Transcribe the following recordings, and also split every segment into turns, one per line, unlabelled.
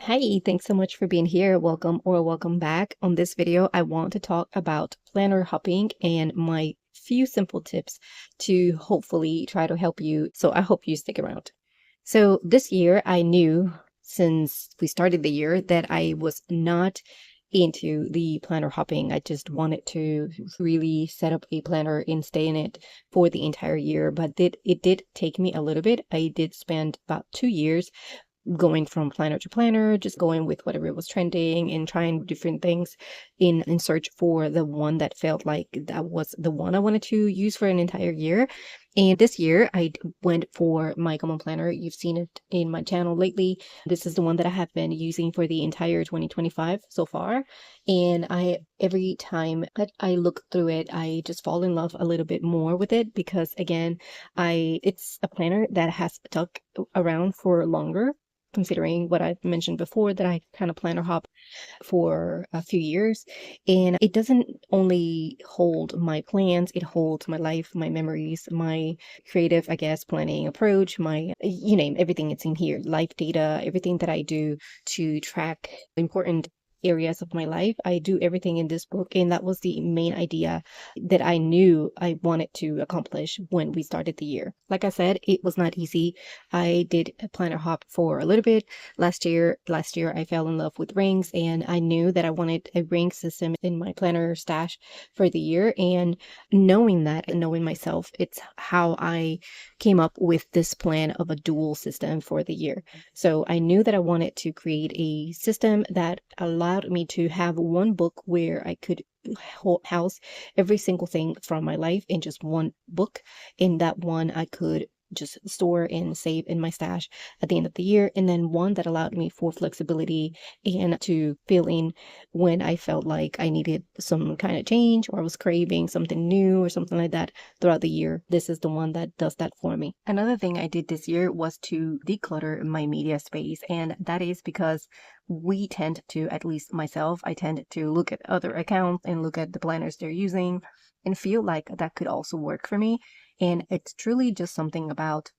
Hi, thanks so much for being here. Welcome or welcome back. On this video, I want to talk about planner hopping and my few simple tips to hopefully try to help you. So I hope you stick around. So this year, I knew since we started the year that I was not into the planner hopping. I just wanted to really set up a planner and stay in it for the entire year. But it did take me a little bit. I did spend about 2 years going from planner to planner, just going with whatever was trending and trying different things in search for the one that felt like that was the one I wanted to use for an entire year. And this year went for my common planner. You've seen it in my channel lately. This is the one that I have been using for the entire 2025 so far. And every time that I look through it, I just fall in love a little bit more with it because again, it's a planner that has stuck around for longer, considering what I've mentioned before, that I kind of planner hop for a few years. And it doesn't only hold my plans, it holds my life, my memories, my creative, I guess, planning approach, my, you name everything. It's in here, life data, everything that I do to track important areas of my life. I do everything in this book, and that was the main idea that I knew I wanted to accomplish when we started the year. Like I said, it was not easy. I did a planner hop for a little bit last year. I fell in love with rings, and I knew that I wanted a ring system in my planner stash for the year. And knowing that and knowing myself, it's how I came up with this plan of a dual system for the year. So I knew that I wanted to create a system that allowed me to have one book where I could house every single thing from my life in just one book. In that one, I could just store and save in my stash at the end of the year, and then one that allowed me for flexibility and to fill in when I felt like I needed some kind of change or I was craving something new or something like that throughout the year. This is the one that does that for me. Another thing I did this year was to declutter my media space, and that is because we tend to, at least myself, I tend to look at other accounts and look at the planners they're using and feel like that could also work for me. And it's truly just something about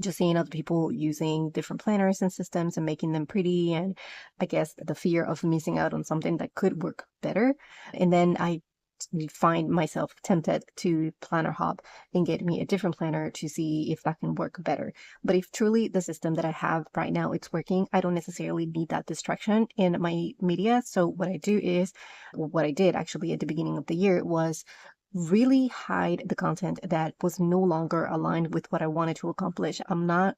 just seeing other people using different planners and systems and making them pretty. And I guess the fear of missing out on something that could work better. And then I find myself tempted to planner hop and get me a different planner to see if that can work better. But if truly the system that I have right now it's working, I don't necessarily need that distraction in my media. So what I do is, what I did actually at the beginning of the year was really hide the content that was no longer aligned with what I wanted to accomplish. I'm not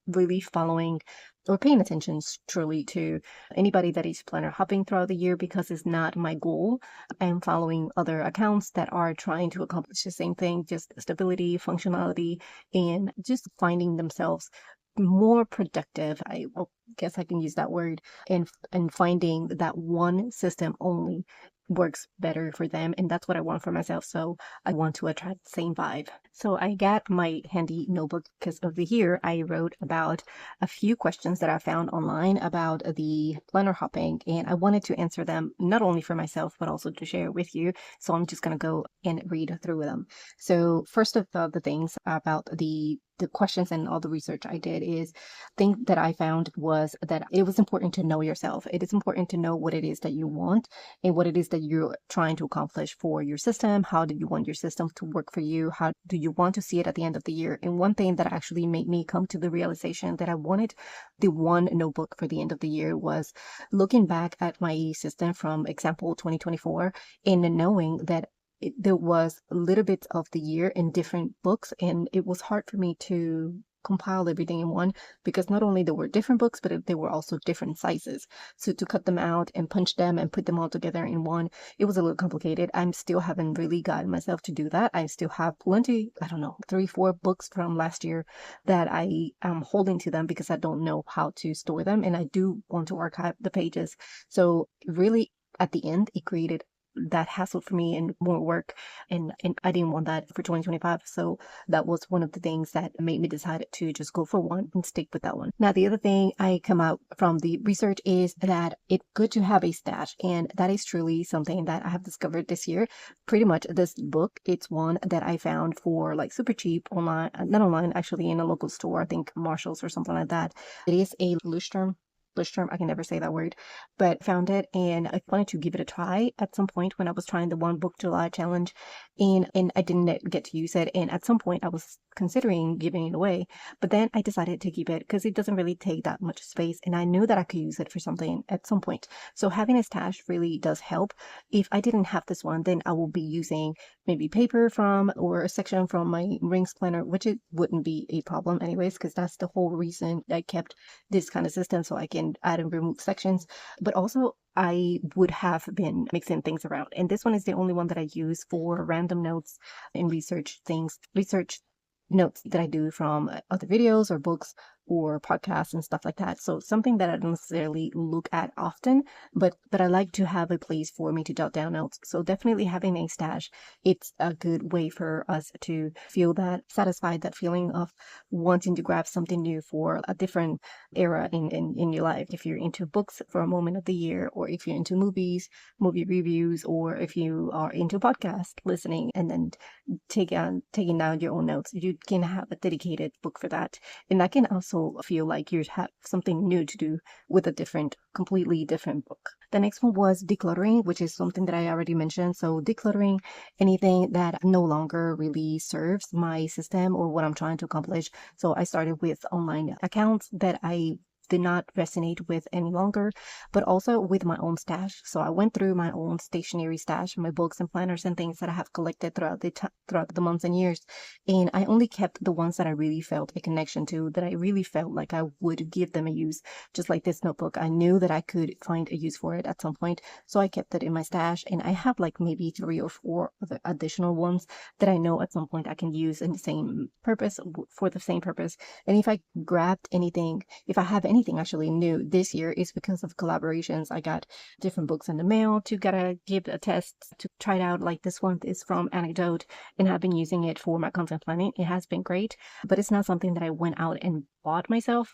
really following or paying attention truly to anybody that is planner hopping throughout the year because it's not my goal. I'm following other accounts that are trying to accomplish the same thing, just stability, functionality, and just finding themselves more productive. I guess I can use that word, and finding that one system only works better for them, and that's what I want for myself. So I want to attract the same vibe. So I got my handy notebook because of the year. I wrote about a few questions that I found online about the planner hopping, and I wanted to answer them not only for myself but also to share with you. So I'm just gonna go and read through them. So first of the things about the questions and all the research I did is thing that I found was that it was important to know yourself. It is important to know what it is that you want and what it is that you're trying to accomplish for your system. How do you want your system to work for you? How do you want to see it at the end of the year? And one thing that actually made me come to the realization that I wanted the one notebook for the end of the year was looking back at my system from example 2024 and knowing that there was little bits of the year in different books, and it was hard for me to compile everything in one because not only there were different books, but they were also different sizes. So to cut them out and punch them and put them all together in one, it was a little complicated. I'm still haven't really gotten myself to do that. I still have plenty, I don't know, 3, 4 books from last year that I am holding to them because I don't know how to store them, and I do want to archive the pages. So really at the end, it created that hassle for me and more work, and I didn't want that for 2025. So that was one of the things that made me decide to just go for one and stick with that one. Now the other thing I come out from the research is that it's good to have a stash, and that is truly something that I have discovered this year. Pretty much this book, it's one that I found for like super cheap online, not online, actually in a local store, I think Marshalls or something like that. It is a Leuchtturm English term. I can never say that word, but found it and I wanted to give it a try at some point when I was trying the One Book July challenge, and I didn't get to use it. And at some point I was considering giving it away, but then I decided to keep it because it doesn't really take that much space, and I knew that I could use it for something at some point. So having a stash really does help. If I didn't have this one, then I will be using maybe paper from or a section from my rings planner, which it wouldn't be a problem anyways, because that's the whole reason I kept this kind of system, so I can add and remove sections. But also I would have been mixing things around, and this one is the only one that I use for random notes and research notes that I do from other videos or books or podcasts and stuff like that. So something that I don't necessarily look at often, but I like to have a place for me to jot down notes. So definitely having a stash, it's a good way for us to feel that satisfied, that feeling of wanting to grab something new for a different era in your life. If you're into books for a moment of the year, or if you're into movies, movie reviews, or if you are into podcast listening and then taking down your own notes, you can have a dedicated book for that. And that can also feel like you have something new to do with a completely different book. The next one was decluttering, which is something that I already mentioned. So decluttering anything that no longer really serves my system or what I'm trying to accomplish. So I started with online accounts that I did not resonate with any longer, but also with my own stash. So I went through my own stationery stash, my books and planners and things that I have collected throughout the months and years, and I only kept the ones that I really felt a connection to, that I really felt like I would give them a use. Just like this notebook, I knew that I could find a use for it at some point, so I kept it in my stash, and I have like maybe 3 or 4 other additional ones that I know at some point I can use in the same purpose, for the same purpose. And if I grabbed anything, if I have anything actually new this year, is because of collaborations. I got different books in the mail to give a test to try it out. Like this one is from Anecdote, and I've been using it for my content planning. It has been great, but it's not something that I went out and bought myself.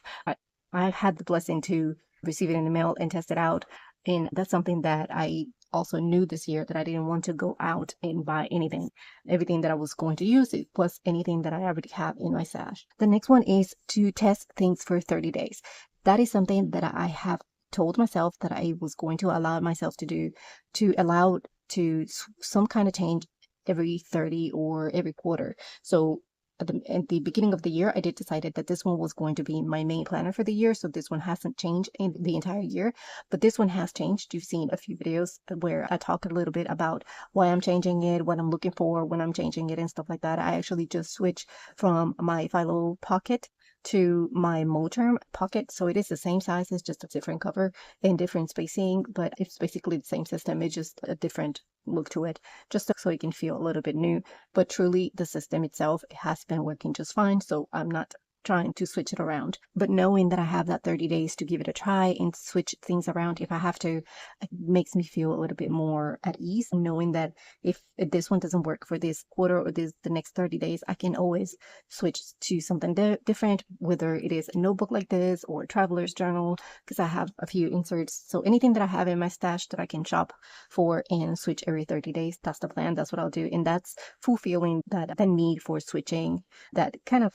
I had the blessing to receive it in the mail and test it out, and that's something that I also knew this year, that I didn't want to go out and buy anything. Everything that I was going to use, it was anything that I already have in my stash. The next one is to test things for 30 days. That is something that I have told myself that I was going to allow myself to do, to allow to some kind of change every 30 or every quarter. So at the beginning of the year, I did decided that this one was going to be my main planner for the year. So this one hasn't changed in the entire year, but this one has changed. You've seen a few videos where I talk a little bit about why I'm changing it, what I'm looking for when I'm changing it and stuff like that. I actually just switched from my Philo pocket to my Moterm pocket. So it is the same size, it's just a different cover and different spacing, but it's basically the same system. It's just a different look to it, just so it can feel a little bit new. But truly, the system itself has been working just fine, so I'm not trying to switch it around. But knowing that I have that 30 days to give it a try and switch things around if I have to, it makes me feel a little bit more at ease, knowing that if this one doesn't work for this quarter or the next 30 days, I can always switch to something different, whether it is a notebook like this or a traveler's journal, because I have a few inserts. So anything that I have in my stash that I can shop for and switch every 30 days, that's the plan. That's what I'll do. And that's fulfilling that the need for switching that kind of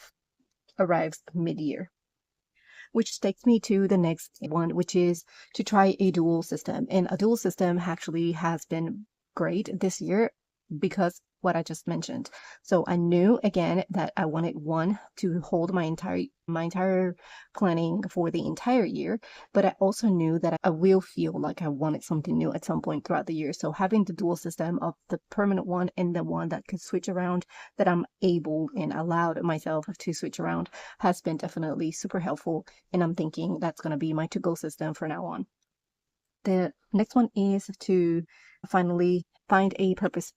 arrives mid-year. Which takes me to the next one, which is to try a dual system. And a dual system actually has been great this year because what I just mentioned. So I knew again that I wanted one to hold my entire planning for the entire year, but I also knew that I will feel like I wanted something new at some point throughout the year. So having the dual system of the permanent one and the one that could switch around, that I'm able and allowed myself to switch around, has been definitely super helpful. And I'm thinking that's going to be my to-go system for now on. The next one is to finally find a purpose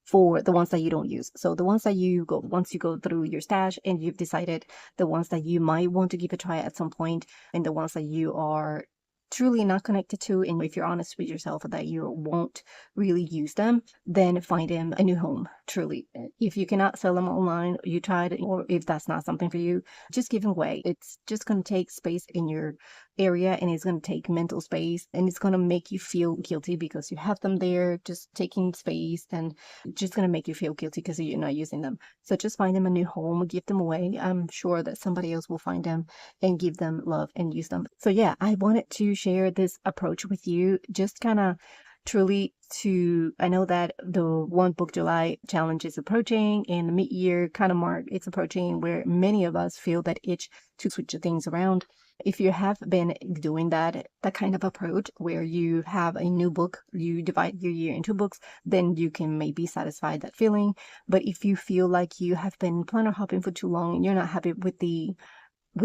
for the ones that you don't use. So the ones that once you go through your stash and you've decided the ones that you might want to give a try at some point, and the ones that you are truly not connected to, and if you're honest with yourself that you won't really use them, then find them a new home. truly. If you cannot sell them online, you tried, or if that's not something for you, just give them away. It's just going to take space in your area, and it's going to take mental space, and it's going to make you feel guilty because you have them there just taking space, and just going to make you feel guilty because you're not using them. So just find them a new home, give them away. I'm sure that somebody else will find them and give them love and use them. So yeah, I wanted to share this approach with you, just kind of truly to, I know that the One Book July challenge is approaching, and the mid-year kind of mark it's approaching, where many of us feel that itch to switch things around. If you have been doing that kind of approach where you have a new book, you divide your year into books, then you can maybe satisfy that feeling. But if you feel like you have been planner hopping for too long and you're not happy with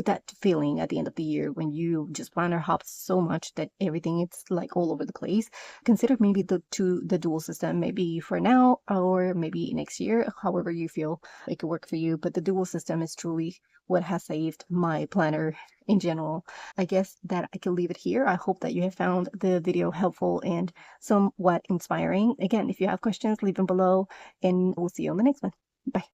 that feeling at the end of the year when you just planner hop so much that everything it's like all over the place, consider maybe the dual system, maybe for now or maybe next year, however you feel it could work for you. But the dual system is truly what has saved my planner in general. I guess that I can leave it here. I hope that you have found the video helpful and somewhat inspiring. Again, if you have questions, leave them below, and we'll see you on the next one. Bye.